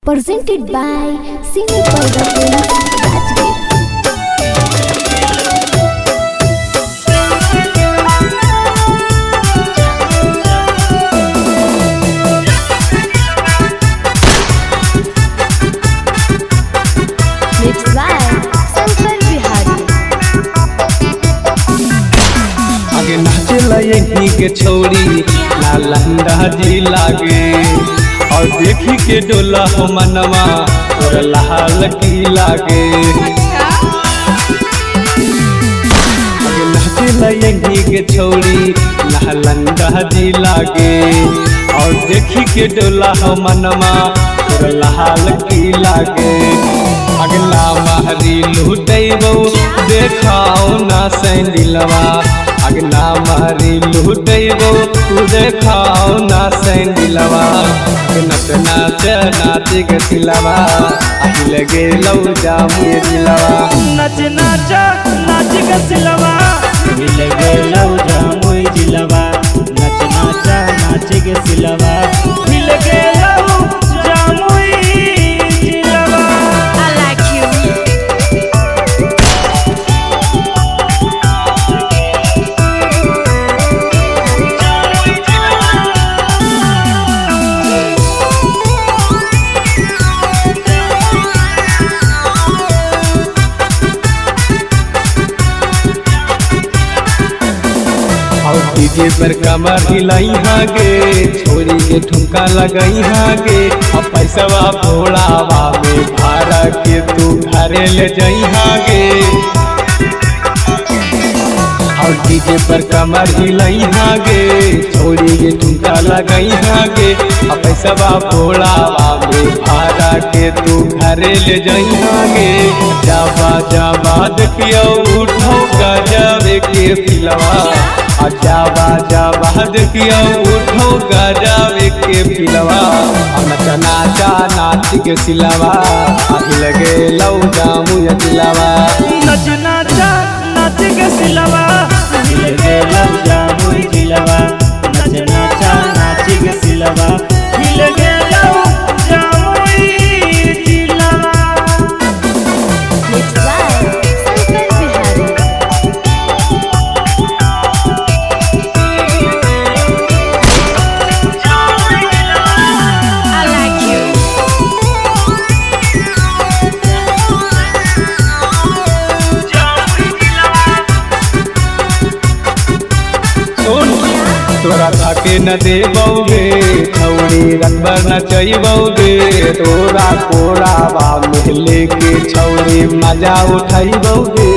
Presented by Cine Parda Films, Rajgir. Mixed by Shankar Bihari. आगे नाचला यही के छोड़ी नालंदा जी लागे और देखी के डोला हो मनवा और लाल की लागे। आगे नाचला यही के छोड़ी नालंदा जी लागे और देखी के डोला हो मनवा और लाल की लागे। अगला महरी लुटैबो देखाओ ना सैंडिलवा, अगला महरी लुटैबो तू देखाओ ना सैंडिलवा। नच नाच नाच के सिलवा आही लगे लौ जामु दिलवा। नच नाच नाच के सिलवा आही लगे लौ जामु दिलवा। नच नाच नाच के सिलवा आही लगे लौ जामु दिलवा। I like you. डीजे पर कमर हिलाई हागे छोरी के ठुमका लगाई हागे। अब पैसवा भोलावा में भाड़ा के तू घरे ले जाई हागे। और डीजे पर कमर हिलाई हागे छोरी के ठुमका लगाई हागे। अब पैसवा भोलावा में भाड़ा के तू घरे ले जाई हागे। जाबा जाबा देखियो उठो गजब के फिलवा, जाबा जाबा देखियो उठो गजब के फिलवा। नच नाचा नाच के सिलवा आही लगे लौ जामु दिलवा। नच नाच नाच के सिलवा आही लगे लौ जामु दिलवा। नच नाच नाच के सिलवा आही लगे लौ जामु दिलवा। Mixed by Shankar Bihari. I like you. सुन तोरा थाके न देबौगे छौड़ी रखबर न चैबौगे। तोरा कोराबा महले के छौड़ी मजा उठैबौगे।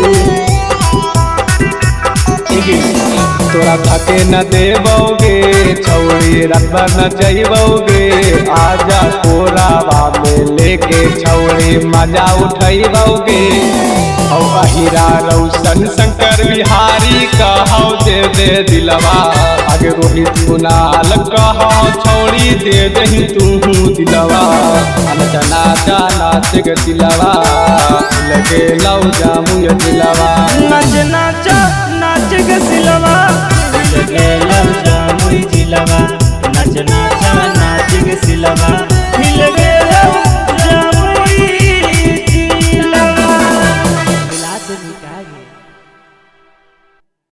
तोरा थाके न देबौगे छौड़ी रखबर न चैबौगे। आजा कोराबा महले के छौड़ी मजा उठैबौगे। औ अहिरा रौशन शंकर बिहारी कहो दे दे दिलवा। आगे रोहित कुणाल कहो छोड़ी दे दही तू दिलवा। नच नाचा नाच के दिलवा लगे लौ जामु दिलवा। नच नाच नाच के सिलवा